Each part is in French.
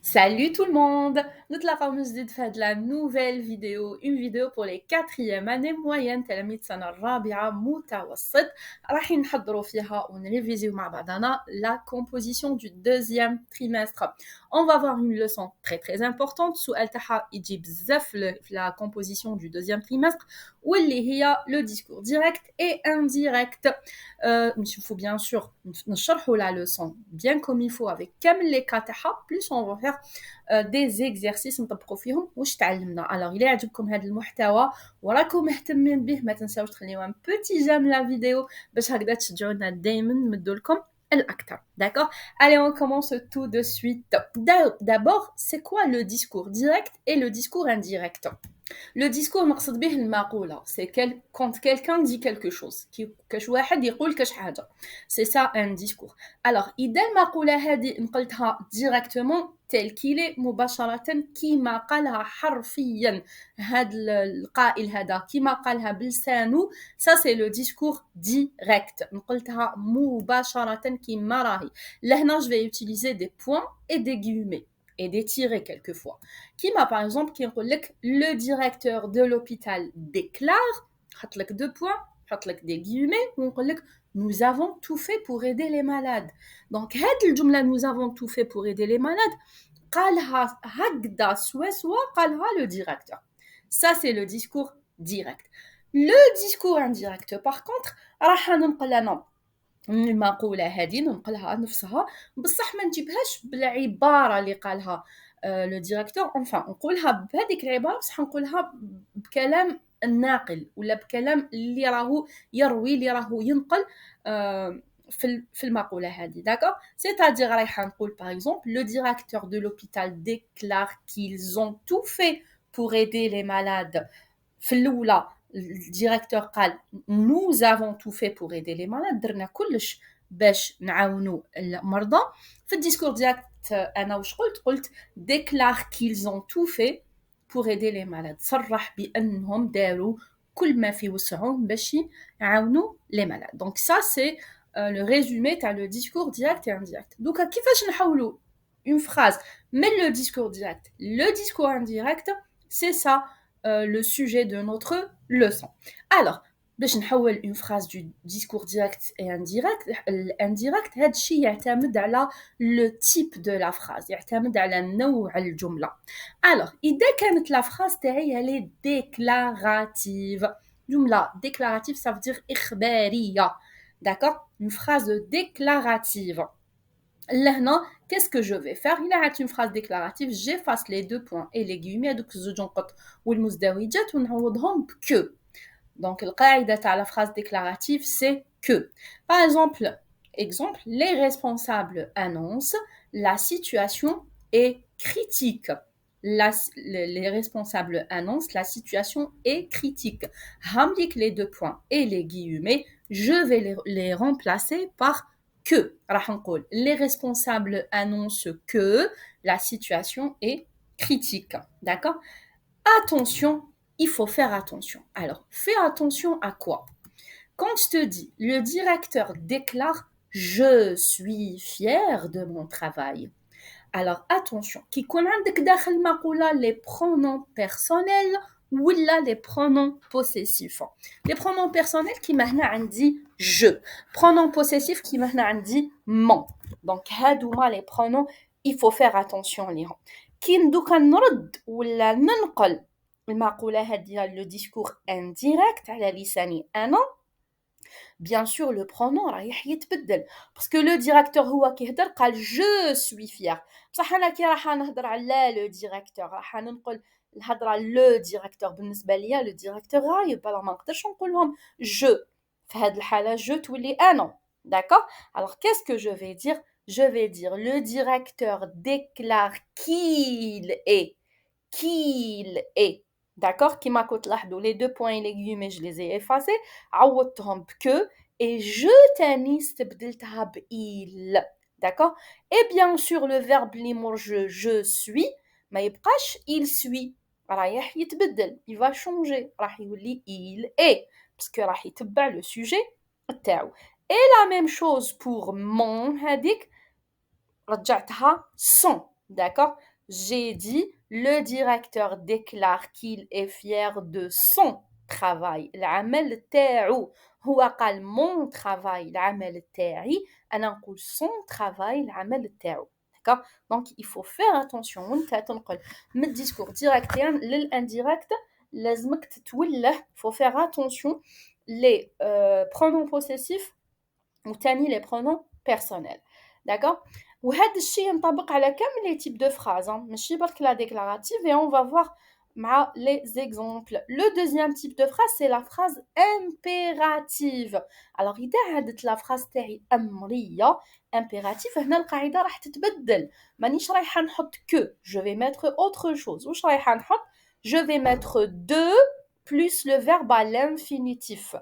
Salut tout le monde! نتلاقاو من جديد في هاد لا نوفيل فيديو une vidéo pour les quatrième année moyenne تلاميذ السنة الرابعة متوسط رايحين نحضروا فيها ونريفيزيو مع بعضنا la composition du deuxième trimestre. On va voir une leçon très très importante سؤال تاعها يجي بزاف في la composition du deuxième trimestre واللي هي le discours direct et indirect. نشوفوا bien sûr نشرحوا la leçon bien comme il faut avec كامل les cas تاعها plus on va faire des exercices نطبقوا فيهم واش تعلمنا. alors إلا يعجبكم هذا المحتوى وراكم مهتمين به ما تنساوش تخليوا un petit j'aime la vidéo باش هكذا تشجعونا دائما نمدوا لكم الأكثر. D'accord? Allez, on commence tout de suite. D'abord, c'est quoi le discours direct et le discours indirect? Le discours مقصد به المقولة. C'est quand quelqu'un dit quelque chose. كاش واحد يقول كاش حاجة. C'est ça un discours. Alors, إذا المقولة هذه نقلتها directement tel qu'il est مباشرة كيما قالها حرفيا هذا القائل هذا كيما قالها بلسانه. Ça c'est le discours direct. نقلتها مباشرة كيما راهي. لهنا je vais utiliser des points et des guillemets. Et des tirés quelquefois. Qui m'a par exemple qui le directeur de l'hôpital déclare, deux points, des guillemets, nous avons tout fait pour aider les malades. Donc, nous avons tout fait pour aider les malades. Le directeur. Ça, c'est le discours direct. Le discours indirect, par contre, المقولة هذه ننقلها نفسها بصح ما نجيبهاش بالعبارة اللي قالها لو ديريكتور انفان نقولها بهذيك العبارة بصح نقولها بكلام الناقل ولا بكلام اللي راهو يروي اللي راهو ينقل في المقولة هذه. d'accord? C'est-à-dire رايحة نقول par exemple le directeur de l'hôpital déclare qu'ils ont tout fait pour aider les malades. في الأولى الديريكتور قال nous avons tout fait pour aider les malades درنا كلش باش نعاونوا المرضى. في الديسكور ديريكت انا واش قلت déclare qu'ils ont tout fait pour aider les malades. صرح بانهم داروا كل ما في وسعهم باش يعاونوا les malades. donc ça c'est le résumé تاع le discours direct et indirect. دوكا كيفاش نحولوا une phrase mais le discours direct le discours indirect c'est ça le sujet de notre leçon. Alors, باش نحول une phrase du discours direct et indirect هذا الشيء يعتمد على le type de la phrase يعتمد على نوع الجملة. alors إذا كانت la phrase تاعي elle est déclarative. جملة déclarative ça veut dire إخبارية. d'accord? une phrase déclarative. Là, qu'est-ce que je vais faire? Il a une phrase déclarative, j'efface les deux points et les guillemets donc زوج نقط والمزدوجات ونعوضهم que. Donc القاعدة تاع la phrase déclarative c'est que. Par exemple, les responsables annoncent la situation est critique. Les responsables annoncent la situation est critique. Hamlik les deux points et les guillemets, je vais les remplacer par que. Les responsables annoncent que la situation est critique. D'accord? Attention, il faut faire attention. Alors, fais attention à quoi? Quand je te dis, le directeur déclare « Je suis fier de mon travail ». Alors, attention, qui connaît les pronoms personnels ou les pronoms possessifs. Les pronoms personnels qui m'ont dit je. Pronoms possessifs qui m'ont dit mon. Donc, هادوما les pronoms, il faut faire attention ليهم. كي ندوكا نرد ولا ننقل المقولة هذه le discours indirect على لساني أنا. Bien sûr, le pronom رايح يتبدل. Parce que le directeur هو كيهدر قال je suis fier. بصح أنا كي راح نهدر على le directeur راح ننقل الهضرة le directeur بالنسبة ليا le directeur غايب. alors ما نقدرش نقول لهم je. في هذه الحالة je تولي أنا. d'accord? Alors qu'est-ce que je vais dire? Je vais dire le directeur déclare qu'il est. D'accord? Qui m'a coûté les deux points et les guillemets, je les ai effacés. عوضتهم que et je تاني استبدلتها ب il. D'accord? Et bien sûr le verbe اللي مور je suis ما يبقاش il suit. رايح يتبدل. Il va changer. راح يولي il est. Parce que راح يتبع le sujet تاعو. Et la même chose pour mon هذيك رجعتها son. d'accord. J'ai dit le directeur déclare qu'il est fier de son travail. العمل تاعو. هو قال mon travail العمل تاعي. أنا نقول son travail العمل تاعو. D'accord. Donc il faut faire attention وانت تنقل من الديسكور ديريكتيا للانديريكت لازمك تتوله. Il faut faire attention les pronoms possessifs وتاني les pronoms personnels. D'accord. وهذا الشيء ينطبق على كامل les types de phrases, hein. ماشي برك la déclarative, et on va voir مع les exemples. Le deuxième type de phrase, c'est la phrase impérative. Alors إذا عادت la phrase تاعي أمرية impérative, هنا القاعدة راح تتبدل. مانيش رايحة نحط que, je vais mettre autre chose. واش رايحة نحط؟ Je vais mettre de plus le verbe à l'infinitif.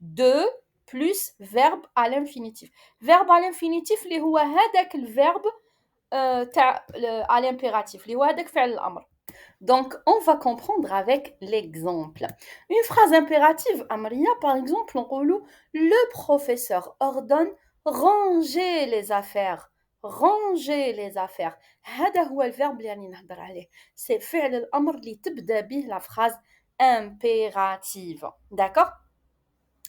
De plus verbe à l'infinitif. Verbe à l'infinitif اللي هو هذاك الverbe تاع à l'impératif اللي هو هذاك فعل الأمر. Donc, on va comprendre avec l'exemple. Une phrase impérative أمرية, par exemple, on dit le professeur ordonne ranger les affaires. Ranger les affaires. هذا هو الverbe اللي راني نهضر عليه. C'est فعل الأمر اللي تبدأ به la phrase impérative. D'accord?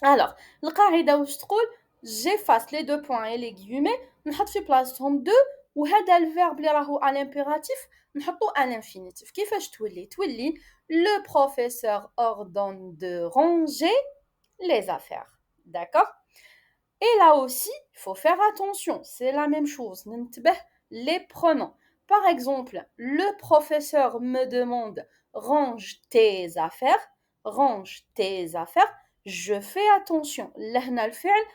Alors, القاعدة واش تقول؟ j'efface les deux points et les guillemets, نحط في بلاصتهم deux, وهذا الفيرب اللي راهو à l'impératif نحطو à l'infinitif. كيفاش تولي؟ تولي le professeur ordonne de ranger les affaires. D'accord? Et là aussi, il faut faire attention, c'est la même chose. ننتبه les pronoms. Par exemple, le professeur me demande range tes affaires. Range tes affaires. Je fais attention. لهنا الفعل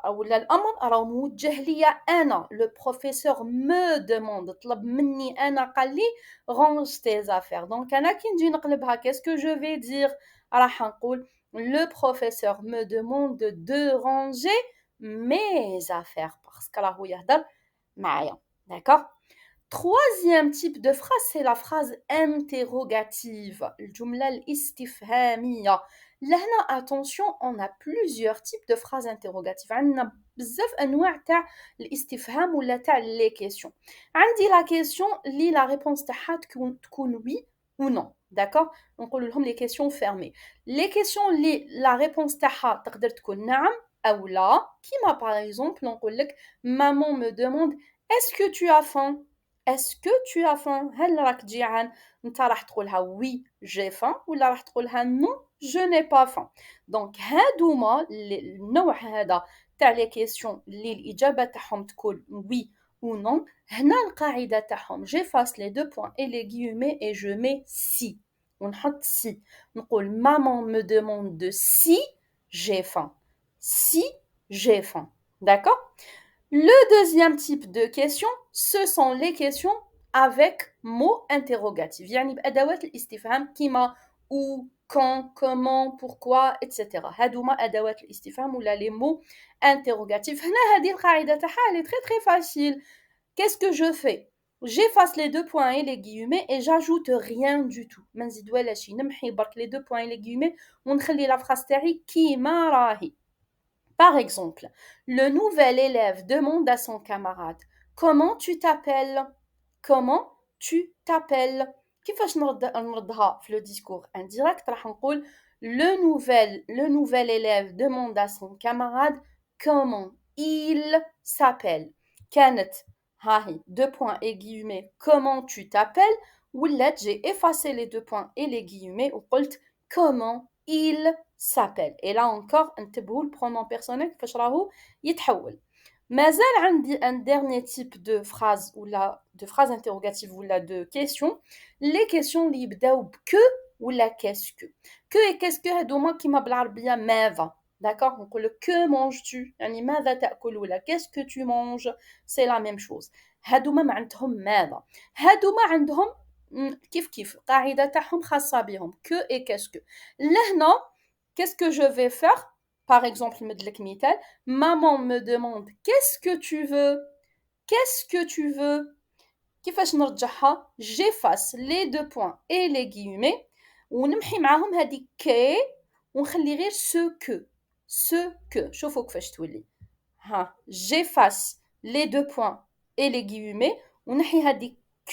ولا الأمر راه موجه ليا أنا. Le professeur me demande طلب مني أنا قال لي range tes affaires. Donc أنا كي نجي نقلبها qu'est-ce que je vais dire؟ راح نقول le professeur me demande de ranger mes affaires parce que راهو يهضر معايا. D'accord? Troisième type de phrase, c'est la phrase interrogative. الجملة الاستفهامية. لهنا attention, on a plusieurs types de phrases interrogatives. عندنا بزاف أنواع تاع الاستفهام ولا تاع les questions. عندي la question اللي la réponse تاعها تكون oui ou non. D'accord? نقول لهم les questions fermées. Les questions اللي la réponse تاعها تقدر تكون نعم أو لا. كيما par exemple نقول لك maman me demande est-ce que tu as faim? Est-ce que tu as faim؟ هل راك جيعان؟ انت راح تقولها oui j'ai faim ولا راح تقولها non je n'ai pas faim. Donc هادوما النوع هذا تاع les questions اللي الإجابة تاعهم تكون oui ou non. هنا القاعدة تاعهم j'efface les deux points et les guillemets et je mets si. ونحط si. نقول maman me demande de si j'ai faim. Si j'ai faim. D'accord? Le deuxième type de questions, ce sont les questions avec mots interrogatifs. يعني بأدوات الاستفهام كيما où, quand, comment, pourquoi, etc. هادوما أدوات الاستفهام ولا les mots interrogatifs. هنا هذه القاعدة تاعها elle est très très facile. Qu'est-ce que je fais? J'efface les deux points et les guillemets et j'ajoute rien du tout. ما نزيد ولا شي. نمحي برك les deux points et les guillemets ونخلي la phrase تاعي كيما راهي. Par exemple, le nouvel élève demande à son camarade comment tu t'appelles? Comment tu t'appelles? كيفاش نردها في le discours indirect راح نقول le nouvel élève demande à son camarade comment il s'appelle. كانت هاهي deux points et guillemets comment tu t'appelles ولات j'ai effacé les deux points et les guillemets وقلت comment il s'appelle. Et là encore, انتبهوا le pronom personnel كيفاش راهو يتحول. مازال عندي un dernier type de phrase ولا de phrase interrogative ولا de question. Les questions اللي يبداو ب que ولا qu'est-ce que. Que et qu'est-ce que هادوما كيما بالعربية ماذا. D'accord? نقول لك que manges-tu يعني ماذا تأكل ولا qu'est-ce que tu manges. C'est la même chose. هادوما معناتهم ماذا. هادوما عندهم كيف قاعدة تاعهم خاصة بهم que et qu'est-ce que. لهنا qu'est-ce que je vais faire? Par exemple, نمدلك مثال maman me demande qu'est-ce que tu veux? Qu'est-ce que tu veux? كيفاش نرجعها؟ j'efface les deux points et les guillemets ونمحي معاهم هذه كي ونخلي غير ce que شوفوا كيفاش تولي ها j'efface les deux points et les guillemets ونحي هذه Q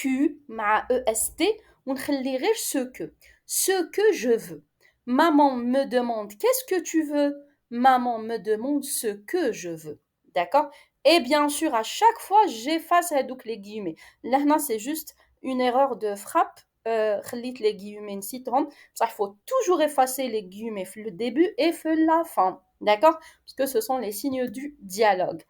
مع EST ونخلي غير ce que je veux. Maman me demande qu'est-ce que tu veux? Maman me demande ce que je veux. D'accord? Et bien sûr, à chaque fois, j'efface les guillemets. Là, c'est juste une erreur de frappe. خليت les guillemets نسيتهم. Ça, il faut toujours effacer les guillemets le début et la fin. D'accord? Parce que ce sont les signes du dialogue.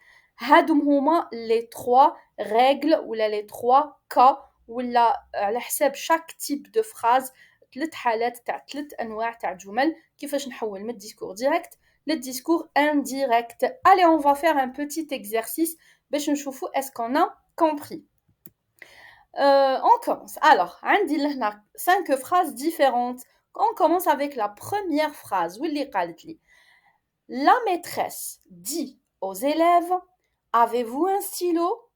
هادم هما les trois règles ou les trois cas ولا على حساب chaque type de phrase 3 حالات تاع 3 انواع تاع جمل كيفاش نحول من الديسكور ديريكت للديسكور indirect. Allez, on va faire un petit exercice باش نشوفوا est-ce qu'on a compris. On commence. Alors, عندي لهنا 5 phrases différentes. On commence avec la première phrase واللي قالت لي La maîtresse dit aux élèves Avez-vous un stylo?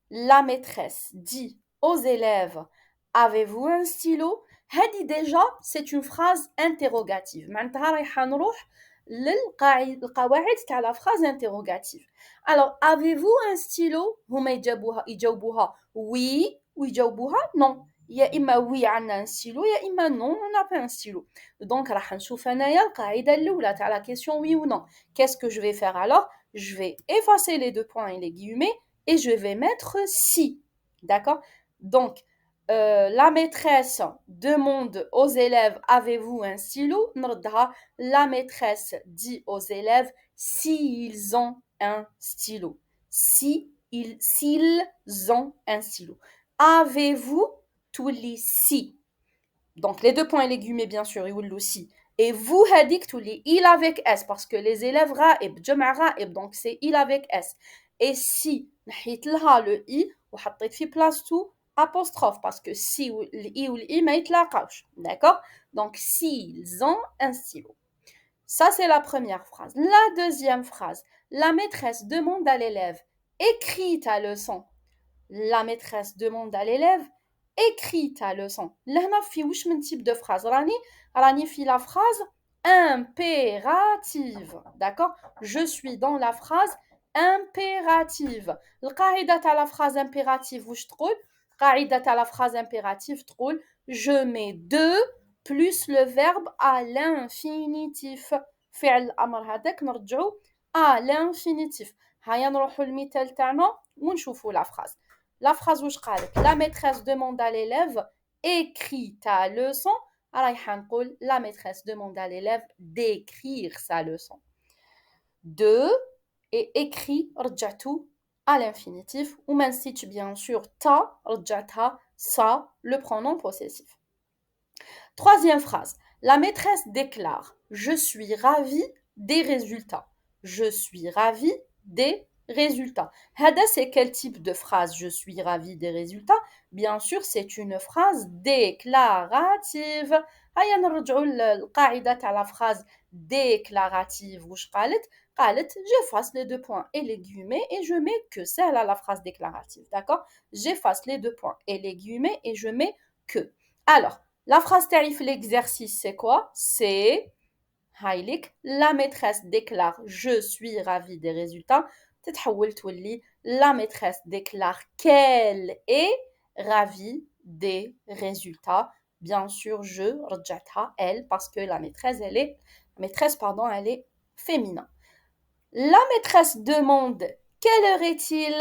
La maîtresse dit aux élèves Avez-vous un stylo? هذه déjà c'est une phrase interrogative. معناتها رايحة نروح للقواعد تاع la phrase interrogative. Alors, avez-vous un stylo? هما يجاوبوها oui ويجاوبوها non. يا إما oui عندنا un stylo يا إما non on n'a pas un stylo. Donc راح نشوف أنايا القاعدة الأولى تاع la question oui ou non. Qu'est-ce que je vais faire alors? Je vais effacer les deux points et les guillemets et je vais mettre si. D'accord? Donc, la maîtresse demande aux élèves Avez-vous un stylo? La maîtresse dit aux élèves s'ils ont un stylo. S'ils ont un stylo. Avez-vous tous les si? Donc, les deux points et les guillemets, bien sûr, ils aussi. Et vous, hadik tous les il avec S, parce que les élèves raib, jama raib, donc c'est il avec S. Et si, نحيت لها le i, وحطيت في place tout apostrophe, parce que si le i ou le i ما يتلاقاوش. D'accord? Donc, s'ils ont un stylo. Ça, c'est la première phrase. La deuxième phrase. La maîtresse demande à l'élève, écris ta leçon. La maîtresse demande à l'élève, écris ta leçon. لهنا في وش من type de phrase راني في la phrase impérative. D'accord? Je suis dans la phrase impérative. القاعدة تاع la phrase impérative وش تقول؟ القاعدة تاع la phrase impérative تقول je mets deux plus le verbe à l'infinitif. فعل الأمر هذاك نرجعو à l'infinitif. هيا نروحو المثال تاعنا ونشوفو la phrase. La phrase où je la maîtresse demande à l'élève écris ta leçon. La maîtresse demande à l'élève d'écrire sa leçon. Deux, et écrit رجعتو à l'infinitif ou même si tu bien sûr ta رجعتها ça le pronom possessif. Troisième phrase. La maîtresse déclare je suis ravie des résultats. Je suis ravie des résultats. Hada, c'est quel type de phrase? Je suis ravie des résultats. Bien sûr, c'est une phrase déclarative. هيا نرجعوا القاعدة تاع la phrase déclarative. واش قالت؟ قالت j'efface les deux points et les guillemets et je mets que c'est là la phrase déclarative. D'accord? J'efface les deux points et les guillemets et je mets que. Alors, la phrase tarif l'exercice, c'est quoi? C'est Haïlik, la maîtresse déclare je suis ravie des résultats. La maîtresse déclare qu'elle est ravie des résultats. Bien sûr, je rejata elle parce que la maîtresse elle est féminin. La maîtresse demande quelle heure est-il?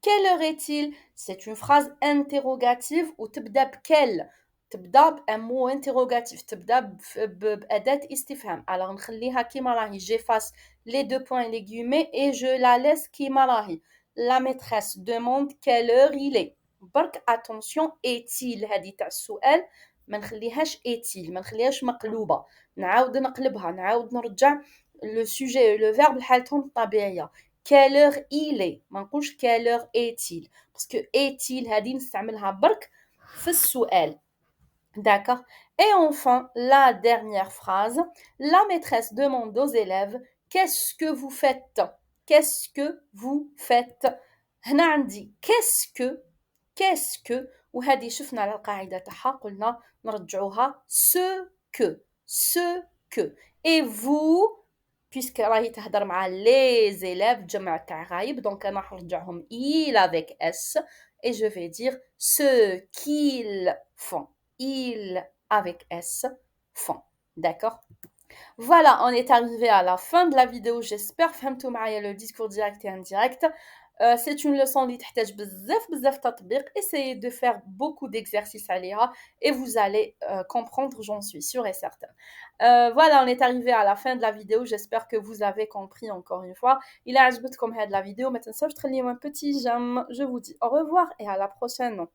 Quelle heure est-il? C'est une phrase interrogative ou تبدا بquelle تبدا بان مو interrogatif تبدا بأداة استفهام. Alors نخليها كيما راهي j'efface les deux points et les guillemets et je la laisse كيما راهي. La maîtresse demande quelle heure il est. برك attention est-il هذه تاع السؤال ما نخليهاش est-il ما نخليهاش مقلوبة نعاود نقلبها نعاود نرجع le sujet et le verbe لحالتهم الطبيعية. Quelle heure il est ما نقولش quelle heure est-il parce que est-il هذه نستعملها برك في السؤال. D'accord. Et enfin, la dernière phrase. La maîtresse demande aux élèves qu'est-ce que vous faites? Qu'est-ce que vous faites? هنا عندي qu'est-ce que وهذه شفنا على القاعدة تاعها قلنا نرجعوها ce que et vous puisque راهي تهدر مع les élèves جمع تاع غايب donc انا نرجعهم il avec s et je vais dire ce qu'ils font. Ils, avec S, font. D'accord? Voilà, on est arrivé à la fin de la vidéo. J'espère que vous avez le discours direct et indirect. C'est une leçon qui تحتاج بزاف تطبيق. Essayez de faire beaucoup d'exercices عليها et vous allez comprendre, j'en suis sûre et certaine. Voilà, on est arrivé à la fin de la vidéo. J'espère que vous avez compris encore une fois. Il a عجبتكم هذه la vidéo. ما تنسوش تخليو un petit j'aime. Je vous dis au revoir et à la prochaine.